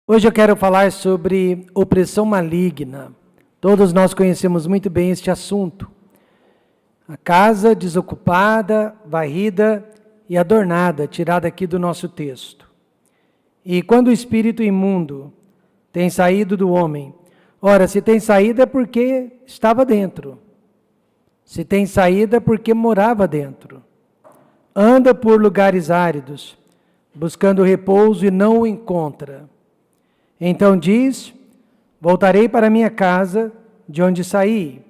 Hoje eu quero falar sobre opressão maligna. Todos nós conhecemos muito bem este assunto. A casa desocupada, varrida e adornada, tirada aqui do nosso texto. E quando o espírito imundo tem saído do homem, ora, se tem saído é porque estava dentro. Se tem saída é porque morava dentro. Anda por lugares áridos, buscando repouso e não o encontra. Então diz: voltarei para minha casa, de onde saí.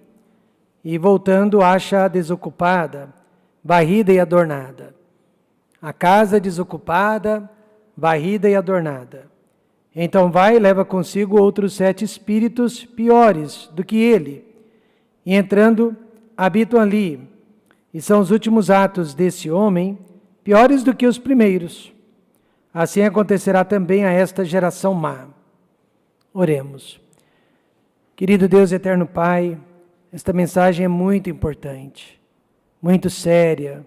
E voltando, acha-a desocupada, varrida e adornada. A casa desocupada, varrida e adornada. Então vai e leva consigo outros 7 espíritos piores do que ele. E entrando, habitam ali. E são os últimos atos desse homem, piores do que os primeiros. Assim acontecerá também a esta geração má. Oremos. Querido Deus eterno Pai, esta mensagem é muito importante, muito séria.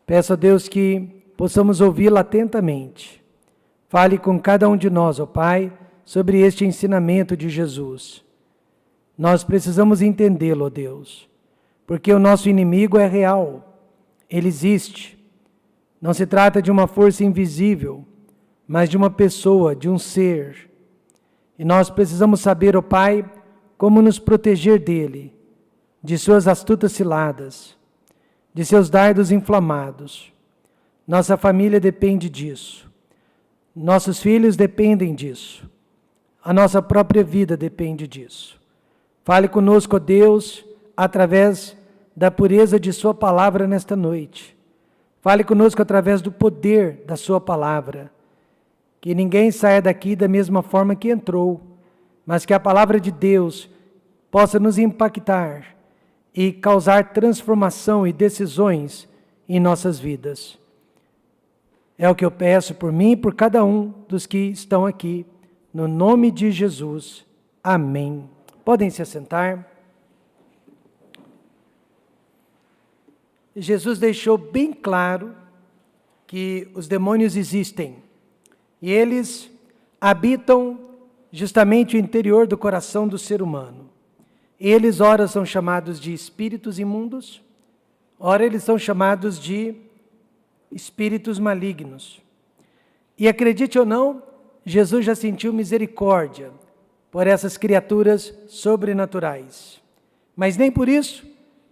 Peço a Deus que possamos ouvi-la atentamente. Fale com cada um de nós, ó Pai, sobre este ensinamento de Jesus. Nós precisamos entendê-lo, ó Deus, porque o nosso inimigo é real, ele existe. Não se trata de uma força invisível, mas de uma pessoa, de um ser. E nós precisamos saber, ó Pai, como nos proteger dele, de suas astutas ciladas, de seus dardos inflamados. Nossa família depende disso. Nossos filhos dependem disso. A nossa própria vida depende disso. Fale conosco, ó Deus, através da pureza de sua palavra nesta noite. Fale conosco através do poder da sua palavra. Que ninguém saia daqui da mesma forma que entrou, mas que a palavra de Deus possa nos impactar e causar transformação e decisões em nossas vidas. É o que eu peço por mim e por cada um dos que estão aqui, no nome de Jesus. Amém. Podem se assentar. Jesus deixou bem claro que os demônios existem. E eles habitam justamente o interior do coração do ser humano. Eles, ora, são chamados de espíritos imundos, ora, eles são chamados de espíritos malignos. E acredite ou não, Jesus já sentiu misericórdia por essas criaturas sobrenaturais. Mas nem por isso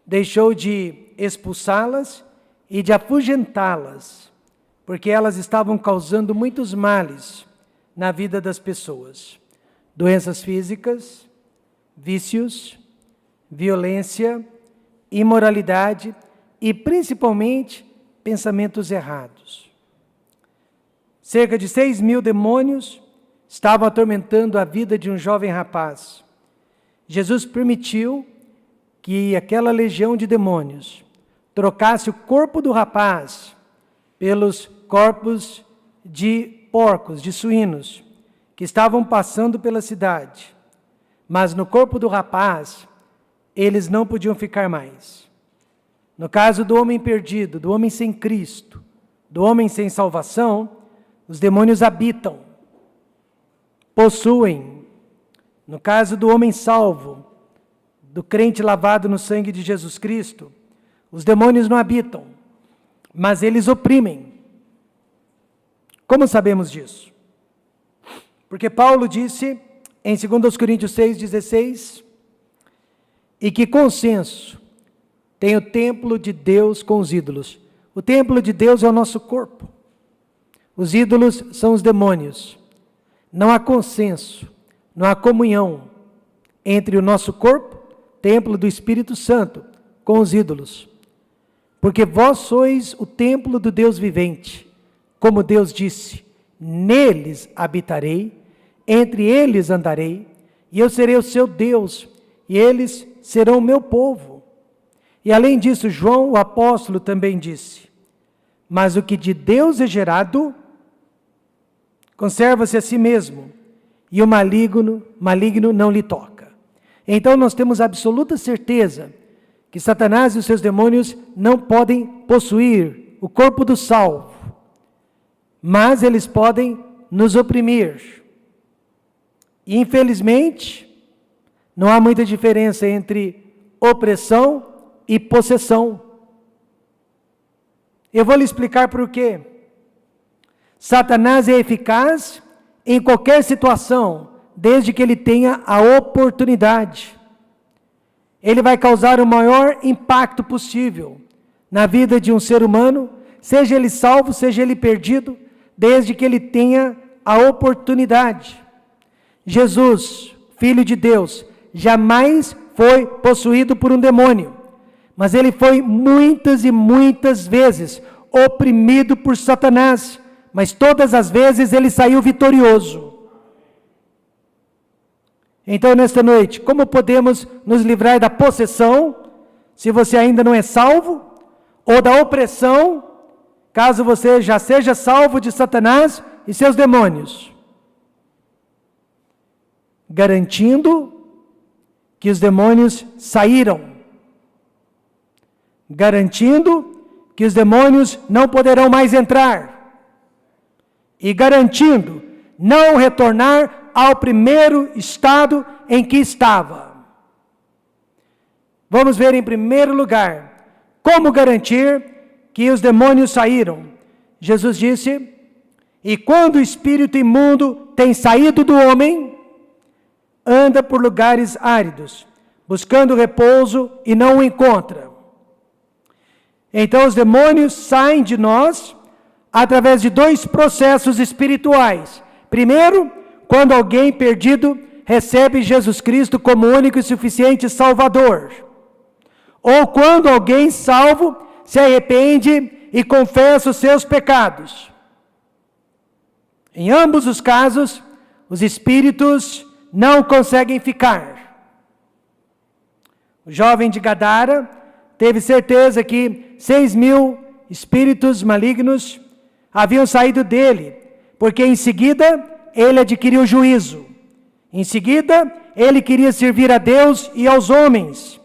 deixou de expulsá-las e de afugentá-las, porque elas estavam causando muitos males na vida das pessoas. Doenças físicas, vícios, violência, imoralidade e principalmente pensamentos errados. Cerca de 6.000 demônios estavam atormentando a vida de um jovem rapaz. Jesus permitiu que aquela legião de demônios trocasse o corpo do rapaz pelos corpos de porcos, de suínos, que estavam passando pela cidade. Mas no corpo do rapaz, eles não podiam ficar mais. No caso do homem perdido, do homem sem Cristo, do homem sem salvação, os demônios habitam, possuem. No caso do homem salvo, do crente lavado no sangue de Jesus Cristo, os demônios não habitam, mas eles oprimem. Como sabemos disso? Porque Paulo disse em 2 Coríntios 6,16, e que consenso tem o templo de Deus com os ídolos. O templo de Deus é o nosso corpo. Os ídolos são os demônios. Não há consenso, não há comunhão entre o nosso corpo, templo do Espírito Santo, com os ídolos. Porque vós sois o templo do Deus vivente. Como Deus disse, neles habitarei, entre eles andarei, e eu serei o seu Deus, e eles serão o meu povo. E além disso, João, o apóstolo, também disse, mas o que de Deus é gerado, conserva-se a si mesmo, e o maligno não lhe toca. Então nós temos absoluta certeza que Satanás e os seus demônios não podem possuir o corpo do salvo, mas eles podem nos oprimir, E, infelizmente, não há muita diferença entre opressão e possessão. Eu vou lhe explicar por quê. Satanás é eficaz em qualquer situação, desde que ele tenha a oportunidade. Ele vai causar o maior impacto possível na vida de um ser humano, seja ele salvo, seja ele perdido, desde que ele tenha a oportunidade. Jesus, Filho de Deus, jamais foi possuído por um demônio, mas ele foi muitas e muitas vezes oprimido por Satanás, mas todas as vezes ele saiu vitorioso. Então, nesta noite, como podemos nos livrar da possessão, se você ainda não é salvo, ou da opressão, caso você já seja salvo de Satanás e seus demônios? Garantindo que os demônios saíram, garantindo que os demônios não poderão mais entrar, e garantindo não retornar ao primeiro estado em que estava. Vamos ver em primeiro lugar, como garantir que os demônios saíram. Jesus disse, e quando o espírito imundo tem saído do homem, anda por lugares áridos, buscando repouso e não o encontra. Então os demônios saem de nós através de dois processos espirituais. Primeiro, quando alguém perdido recebe Jesus Cristo como único e suficiente Salvador. Ou quando alguém salvo se arrepende e confessa os seus pecados. Em ambos os casos, os espíritos não conseguem ficar. O jovem de Gadara teve certeza que 6.000 espíritos malignos haviam saído dele, porque em seguida ele adquiriu juízo. Em seguida, ele queria servir a Deus e aos homens.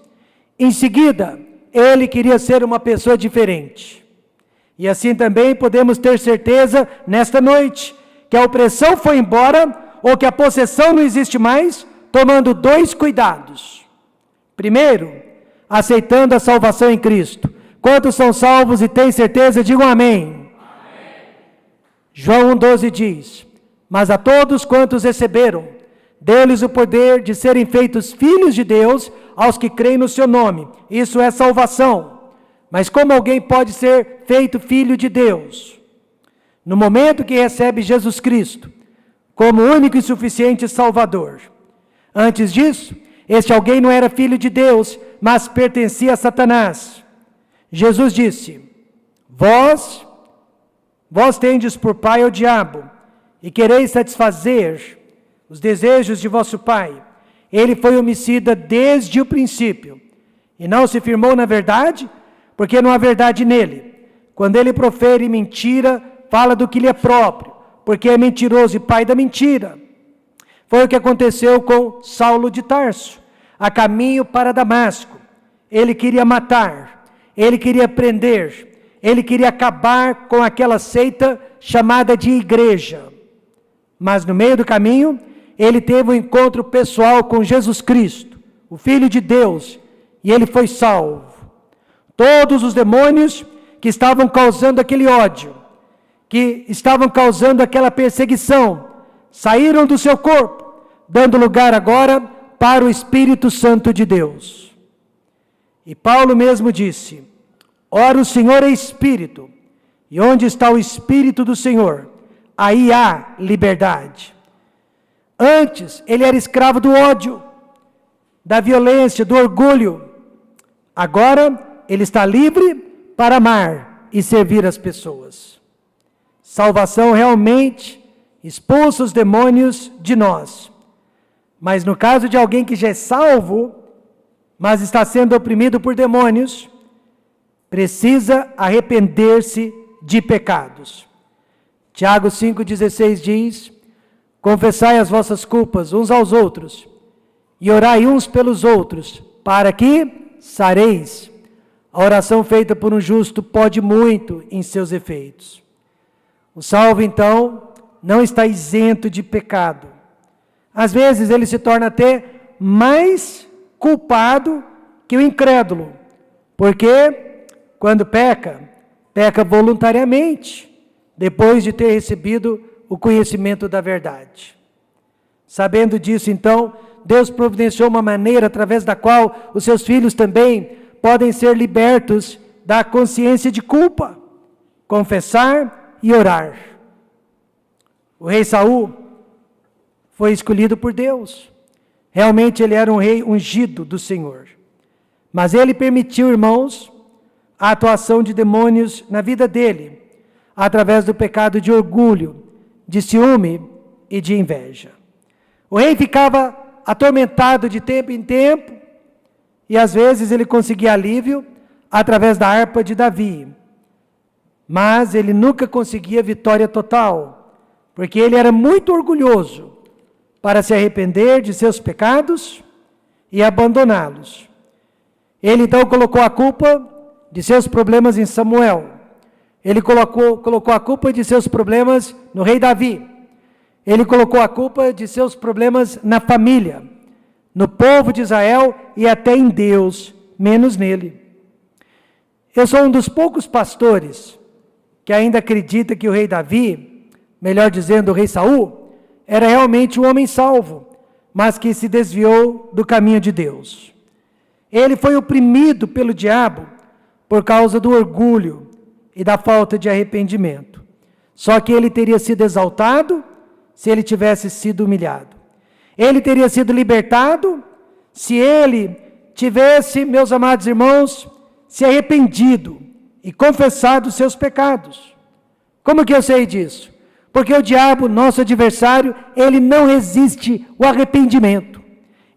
Em seguida, ele queria ser uma pessoa diferente. E assim também podemos ter certeza nesta noite, que a opressão foi embora, ou que a possessão não existe mais, tomando dois cuidados. Primeiro, aceitando a salvação em Cristo. Quantos são salvos e têm certeza, digam amém. João 1,12 diz, mas a todos quantos receberam, deu-lhes o poder de serem feitos filhos de Deus, aos que creem no seu nome. Isso é salvação. Mas como alguém pode ser feito filho de Deus? No momento que recebe Jesus Cristo, como único e suficiente Salvador. Antes disso, este alguém não era filho de Deus, mas pertencia a Satanás. Jesus disse, vós tendes por pai o diabo, e quereis satisfazer os desejos de vosso pai. Ele foi homicida desde o princípio, e não se firmou na verdade, porque não há verdade nele. Quando ele profere mentira, fala do que lhe é próprio, porque é mentiroso e pai da mentira. Foi o que aconteceu com Saulo de Tarso, a caminho para Damasco. Ele queria matar, ele queria prender, ele queria acabar com aquela seita chamada de igreja. Mas no meio do caminho, ele teve um encontro pessoal com Jesus Cristo, o Filho de Deus, e ele foi salvo. Todos os demônios que estavam causando aquele ódio, que estavam causando aquela perseguição, saíram do seu corpo, dando lugar agora para o Espírito Santo de Deus. E Paulo mesmo disse, ora o Senhor é Espírito, e onde está o Espírito do Senhor, aí há liberdade. Antes, ele era escravo do ódio, da violência, do orgulho. Agora, ele está livre para amar e servir as pessoas. Salvação realmente expulsa os demônios de nós. Mas no caso de alguém que já é salvo, mas está sendo oprimido por demônios, precisa arrepender-se de pecados. Tiago 5,16 diz, confessai as vossas culpas uns aos outros, e orai uns pelos outros, para que sareis. A oração feita por um justo pode muito em seus efeitos. O salvo, então, não está isento de pecado. Às vezes ele se torna até mais culpado que o incrédulo, porque quando peca voluntariamente, depois de ter recebido o conhecimento da verdade. Sabendo disso, então, Deus providenciou uma maneira através da qual os seus filhos também podem ser libertos da consciência de culpa, confessar e orar. O rei Saul foi escolhido por Deus. Realmente ele era um rei ungido do Senhor. Mas ele permitiu, irmãos, a atuação de demônios na vida dele, através do pecado de orgulho, de ciúme e de inveja. O rei ficava atormentado de tempo em tempo, e às vezes ele conseguia alívio através da harpa de Davi. Mas ele nunca conseguia vitória total, porque ele era muito orgulhoso para se arrepender de seus pecados e abandoná-los. Ele então colocou a culpa de seus problemas em Samuel. Ele colocou a culpa de seus problemas no rei Davi. Ele colocou a culpa de seus problemas na família, no povo de Israel e até em Deus, menos nele. Eu sou um dos poucos pastores que ainda acredita que o rei Davi, melhor dizendo, o rei Saul, era realmente um homem salvo, mas que se desviou do caminho de Deus. Ele foi oprimido pelo diabo por causa do orgulho e da falta de arrependimento. Só que ele teria sido exaltado se ele tivesse sido humilhado. Ele teria sido libertado se ele tivesse, meus amados irmãos, se arrependido e confessado os seus pecados. Como que eu sei disso? Porque o diabo, nosso adversário, ele não resiste o arrependimento.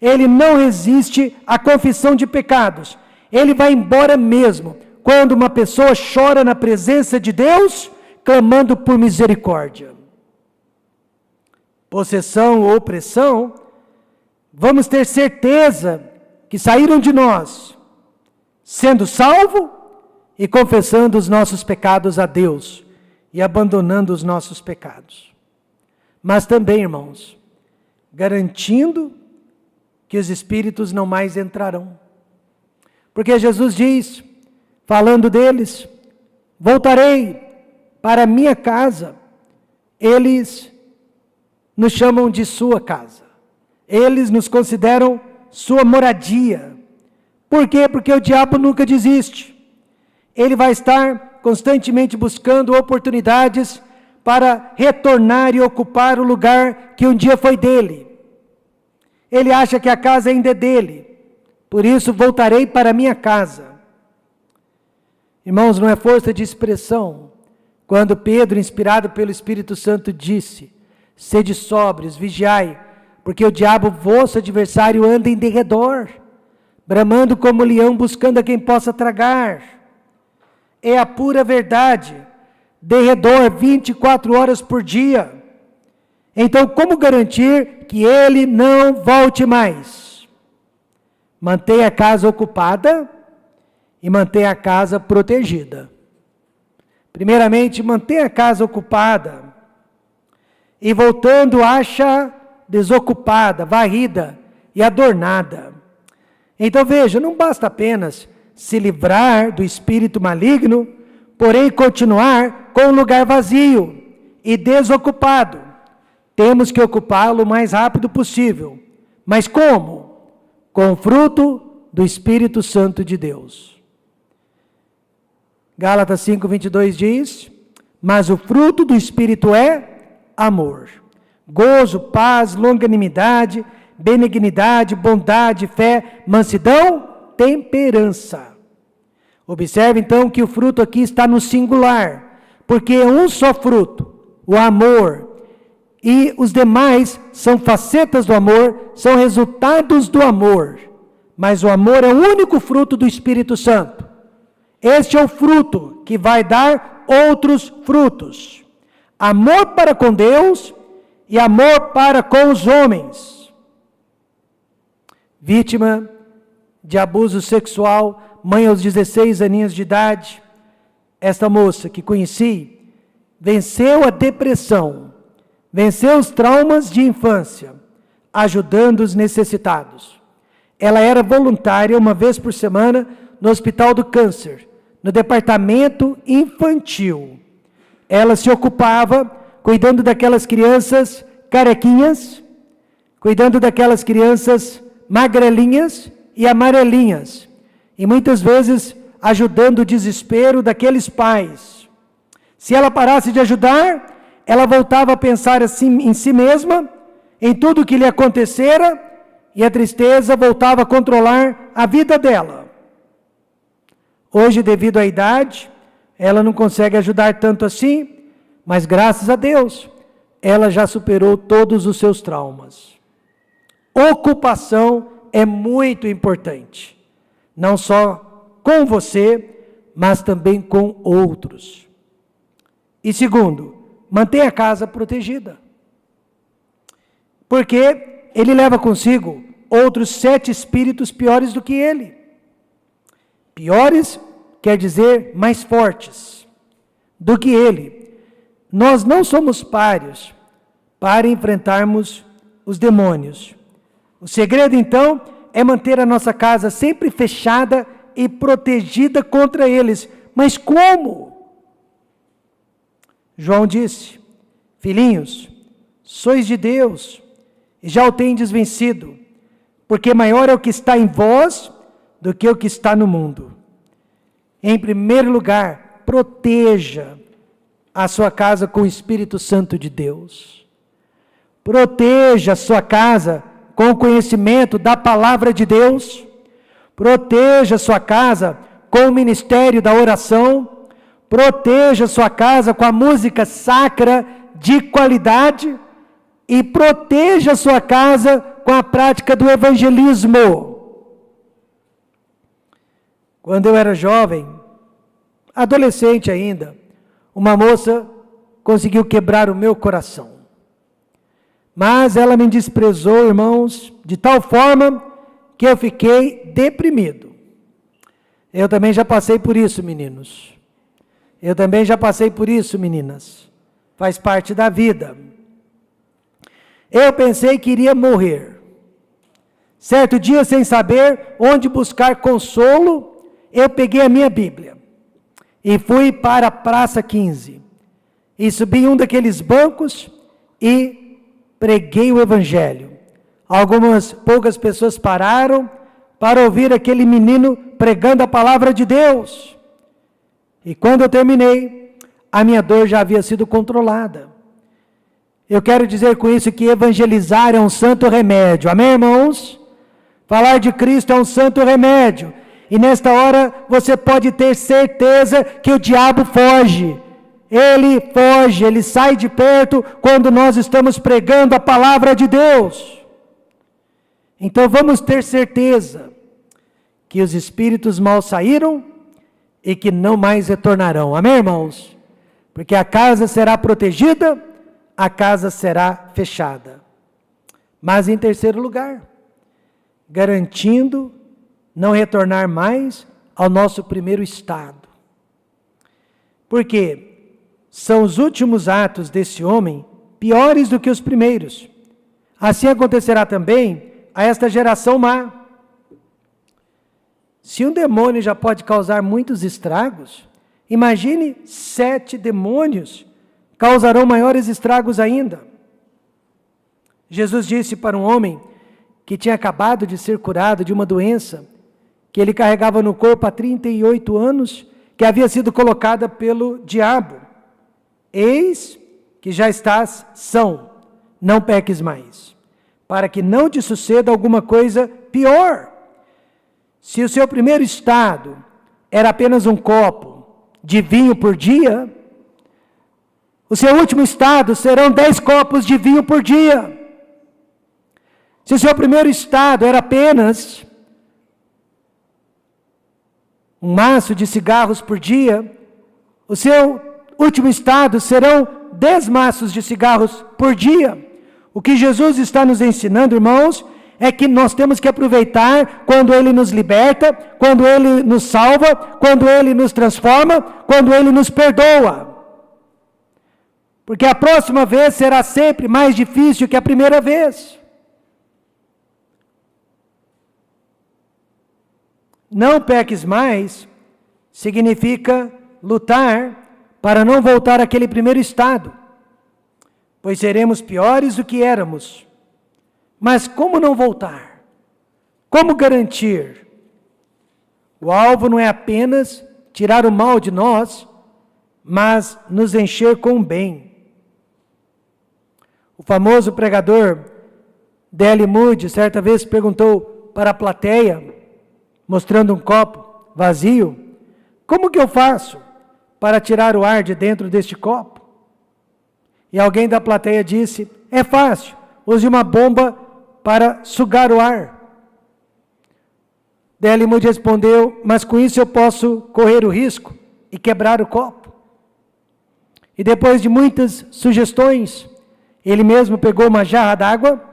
Ele não resiste a confissão de pecados. Ele vai embora mesmo quando uma pessoa chora na presença de Deus, clamando por misericórdia. Possessão ou opressão, vamos ter certeza que saíram de nós, sendo salvo e confessando os nossos pecados a Deus e abandonando os nossos pecados. Mas também, irmãos, garantindo que os espíritos não mais entrarão. Porque Jesus diz, falando deles, voltarei para a minha casa. Eles nos chamam de sua casa. Eles nos consideram sua moradia. Por quê? Porque o diabo nunca desiste. Ele vai estar constantemente buscando oportunidades para retornar e ocupar o lugar que um dia foi dele. Ele acha que a casa ainda é dele. Por isso, voltarei para a minha casa. Irmãos, não é força de expressão. Quando Pedro, inspirado pelo Espírito Santo, disse, sede sóbrios, vigiai, porque o diabo, vosso adversário, anda em derredor, bramando como leão, buscando a quem possa tragar. É a pura verdade, derredor 24 horas por dia. Então, como garantir que ele não volte mais? Mantenha a casa ocupada e mantenha a casa protegida. Primeiramente, mantenha a casa ocupada e voltando, acha desocupada, varrida e adornada. Então veja, não basta apenas se livrar do espírito maligno, porém continuar com o lugar vazio e desocupado. Temos que ocupá-lo o mais rápido possível. Mas como? Com o fruto do Espírito Santo de Deus. Gálatas 5:22 diz, mas o fruto do Espírito é amor, gozo, paz, longanimidade, benignidade, bondade, fé, mansidão, temperança. Observe então que o fruto aqui está no singular, porque é um só fruto, o amor, e os demais são facetas do amor, são resultados do amor, mas o amor é o único fruto do Espírito Santo. Este é o fruto que vai dar outros frutos. Amor para com Deus e amor para com os homens. Vítima de abuso sexual, mãe aos 16 aninhos de idade, esta moça que conheci, venceu a depressão, venceu os traumas de infância, ajudando os necessitados. Ela era voluntária uma vez por semana no Hospital do Câncer, no departamento infantil. Ela se ocupava cuidando daquelas crianças carequinhas, cuidando daquelas crianças magrelinhas e amarelinhas, e muitas vezes ajudando o desespero daqueles pais. Se ela parasse de ajudar, ela voltava a pensar assim em si mesma, em tudo que lhe acontecera, e a tristeza voltava a controlar a vida dela. Hoje, devido à idade, ela não consegue ajudar tanto assim, mas graças a Deus, ela já superou todos os seus traumas. Ocupação é muito importante, não só com você, mas também com outros. E segundo, mantenha a casa protegida, porque ele leva consigo outros 7 espíritos piores do que ele. Piores quer dizer mais fortes do que ele. Nós não somos páreos para enfrentarmos os demônios. O segredo, então, é manter a nossa casa sempre fechada e protegida contra eles. Mas como? João disse: filhinhos, sois de Deus e já o tendes vencido, porque maior é o que está em vós do que o que está no mundo. Em primeiro lugar, proteja a sua casa com o Espírito Santo de Deus. Proteja a sua casa com o conhecimento da palavra de Deus. Proteja a sua casa com o ministério da oração. Proteja a sua casa com a música sacra de qualidade. E proteja a sua casa com a prática do evangelismo. Quando eu era jovem, adolescente ainda, uma moça conseguiu quebrar o meu coração. Mas ela me desprezou, irmãos, de tal forma que eu fiquei deprimido. Eu também já passei por isso, meninos. Eu também já passei por isso, meninas. Faz parte da vida. Eu pensei que iria morrer. Certo dia, sem saber onde buscar consolo, eu peguei a minha Bíblia e fui para a Praça 15. E subi em um daqueles bancos e preguei o Evangelho. Algumas poucas pessoas pararam para ouvir aquele menino pregando a palavra de Deus. E quando eu terminei, a minha dor já havia sido controlada. Eu quero dizer com isso que evangelizar é um santo remédio. Amém, irmãos? Falar de Cristo é um santo remédio. E nesta hora você pode ter certeza que o diabo foge. Ele foge, ele sai de perto quando nós estamos pregando a palavra de Deus. Então vamos ter certeza que os espíritos mal saíram e que não mais retornarão. Amém, irmãos? Porque a casa será protegida, a casa será fechada. Mas em terceiro lugar, garantindo não retornar mais ao nosso primeiro estado. Porque são os últimos atos desse homem piores do que os primeiros. Assim acontecerá também a esta geração má. Se um demônio já pode causar muitos estragos, imagine 7 demônios causarão maiores estragos ainda. Jesus disse para um homem que tinha acabado de ser curado de uma doença que ele carregava no corpo há 38 anos, que havia sido colocada pelo diabo: eis que já estás são, não peques mais, para que não te suceda alguma coisa pior. Se o seu primeiro estado era apenas um copo de vinho por dia, o seu último estado serão 10 copos de vinho por dia. Se o seu primeiro estado era apenas um maço de cigarros por dia, o seu último estado serão 10 maços de cigarros por dia. O que Jesus está nos ensinando, irmãos, é que nós temos que aproveitar quando Ele nos liberta, quando Ele nos salva, quando Ele nos transforma, quando Ele nos perdoa. Porque a próxima vez será sempre mais difícil que a primeira vez. não peques mais, significa lutar para não voltar àquele primeiro estado, pois seremos piores do que éramos. Mas como não voltar? Como garantir? O alvo não é apenas tirar o mal de nós, mas nos encher com o bem. O famoso pregador D.L. Moody, certa vez perguntou para a plateia, mostrando um copo vazio, como que eu faço para tirar o ar de dentro deste copo? E alguém da plateia disse, é fácil, use uma bomba para sugar o ar. D.L. Moody respondeu, mas com isso eu posso correr o risco e quebrar o copo. E depois de muitas sugestões, ele mesmo pegou uma jarra d'água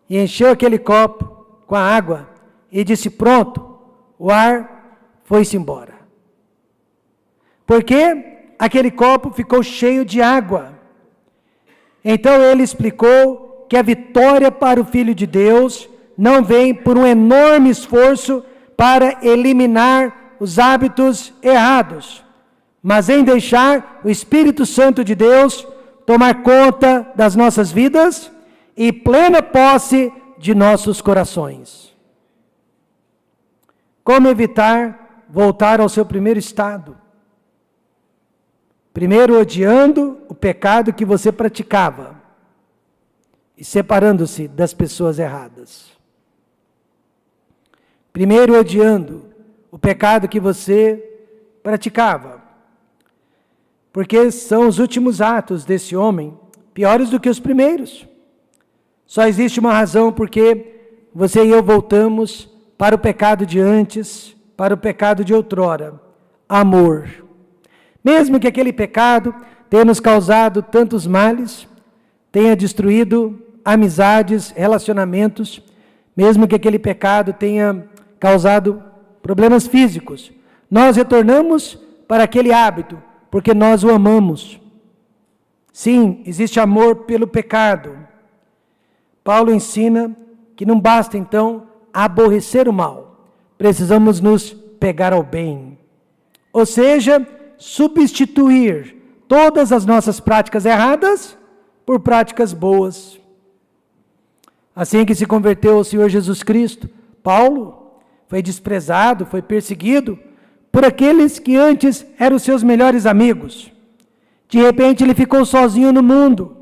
e encheu aquele copo com a água e disse, pronto, o ar foi-se embora. Porque aquele copo ficou cheio de água. Então ele explicou que a vitória para o Filho de Deus não vem por um enorme esforço para eliminar os hábitos errados, mas em deixar o Espírito Santo de Deus tomar conta das nossas vidas e plena posse de nossos corações. Como evitar voltar ao seu primeiro estado? Primeiro, odiando o pecado que você praticava e separando-se das pessoas erradas. Primeiro, odiando o pecado que você praticava, porque são os últimos atos desse homem piores do que os primeiros. Só existe uma razão porque você e eu voltamos para o pecado de antes, para o pecado de outrora: amor. Mesmo que aquele pecado tenha nos causado tantos males, tenha destruído amizades, relacionamentos, mesmo que aquele pecado tenha causado problemas físicos, nós retornamos para aquele hábito, porque nós o amamos. Sim, existe amor pelo pecado. Paulo ensina que não basta então aborrecer o mal, precisamos nos pegar ao bem. Ou seja, substituir todas as nossas práticas erradas por práticas boas. Assim que se converteu ao Senhor Jesus Cristo, Paulo foi desprezado, foi perseguido por aqueles que antes eram seus melhores amigos. De repente ele ficou sozinho no mundo,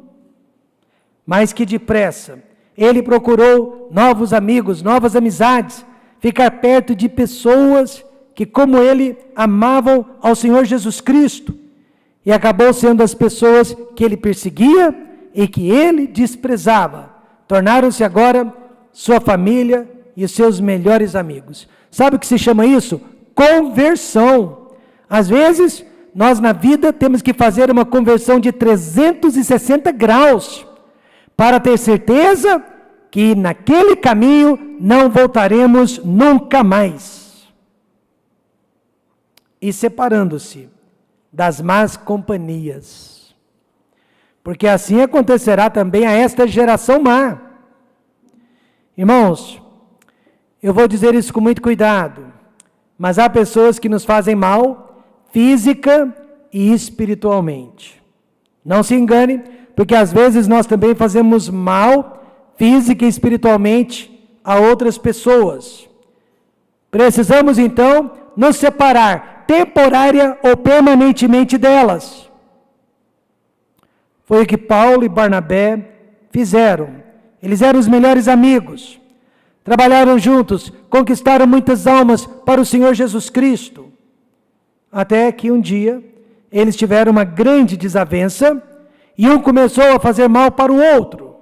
mas que depressa ele procurou novos amigos, novas amizades, ficar perto de pessoas que, como ele, amavam ao Senhor Jesus Cristo, e acabou sendo as pessoas que ele perseguia e que ele desprezava, tornaram-se agora sua família e os seus melhores amigos. Sabe o que se chama isso? Conversão. Às vezes, nós na vida temos que fazer uma conversão de 360 graus, para ter certeza que naquele caminho não voltaremos nunca mais. E separando-se das más companhias, porque assim acontecerá também a esta geração má. Irmãos, eu vou dizer isso com muito cuidado, mas há pessoas que nos fazem mal, física e espiritualmente. Não se engane, porque às vezes nós também fazemos mal, física e espiritualmente, a outras pessoas. Precisamos então nos separar, temporária ou permanentemente delas. Foi o que Paulo e Barnabé fizeram. Eles eram os melhores amigos. Trabalharam juntos, conquistaram muitas almas para o Senhor Jesus Cristo. Até que um dia, eles tiveram uma grande desavença, e um começou a fazer mal para o outro.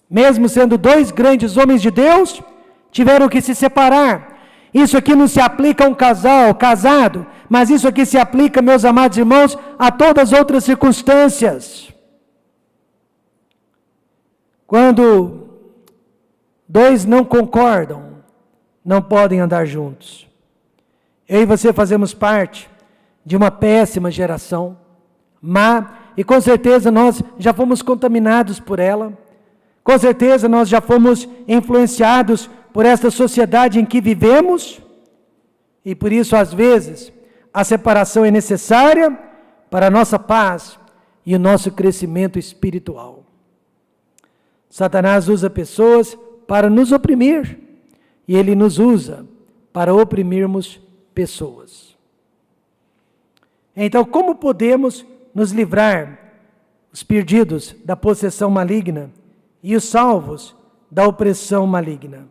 Mesmo sendo dois grandes homens de Deus, tiveram que se separar. Isso aqui não se aplica a um casal casado, mas isso aqui se aplica, meus amados irmãos, a todas as outras circunstâncias. Quando dois não concordam, não podem andar juntos. Eu e você fazemos parte de uma péssima geração, má, e com certeza nós já fomos contaminados por ela. Com certeza nós já fomos influenciados por esta sociedade em que vivemos. E por isso, às vezes, a separação é necessária para a nossa paz e o nosso crescimento espiritual. Satanás usa pessoas para nos oprimir, e ele nos usa para oprimirmos pessoas. Então, como podemos nos livrar, os perdidos, da possessão maligna e os salvos da opressão maligna?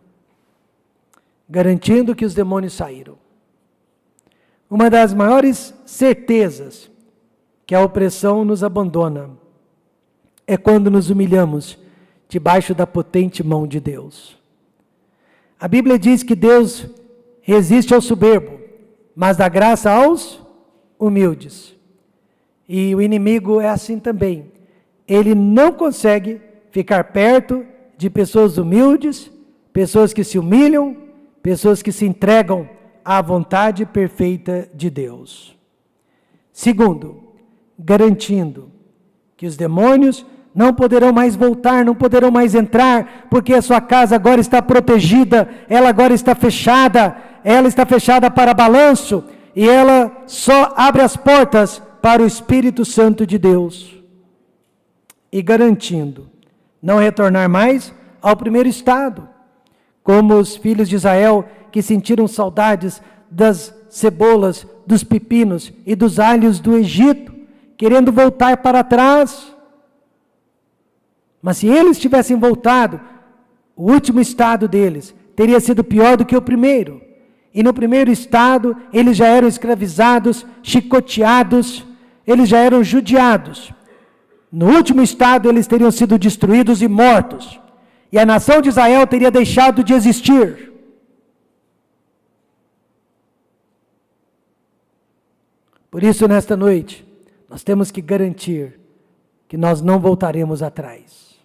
Garantindo que os demônios saíram. Uma das maiores certezas que a opressão nos abandona é quando nos humilhamos debaixo da potente mão de Deus. A Bíblia diz que Deus resiste ao soberbo, mas dá graça aos humildes. E o inimigo é assim também. Ele não consegue ficar perto de pessoas humildes, pessoas que se humilham, pessoas que se entregam à vontade perfeita de Deus. Segundo, garantindo que os demônios não poderão mais voltar, não poderão mais entrar, porque a sua casa agora está protegida, ela agora está fechada, ela está fechada para balanço, e ela só abre as portas para o Espírito Santo de Deus. E garantindo não retornar mais ao primeiro estado, como os filhos de Israel que sentiram saudades das cebolas, dos pepinos e dos alhos do Egito, querendo voltar para trás. Mas se eles tivessem voltado, o último estado deles teria sido pior do que o primeiro. E no primeiro estado, eles já eram escravizados, chicoteados, eles já eram judiados. No último estado, eles teriam sido destruídos e mortos. E a nação de Israel teria deixado de existir. Por isso, nesta noite, nós temos que garantir que nós não voltaremos atrás.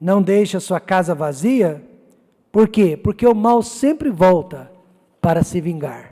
Não deixe a sua casa vazia. Por quê? Porque o mal sempre volta para se vingar.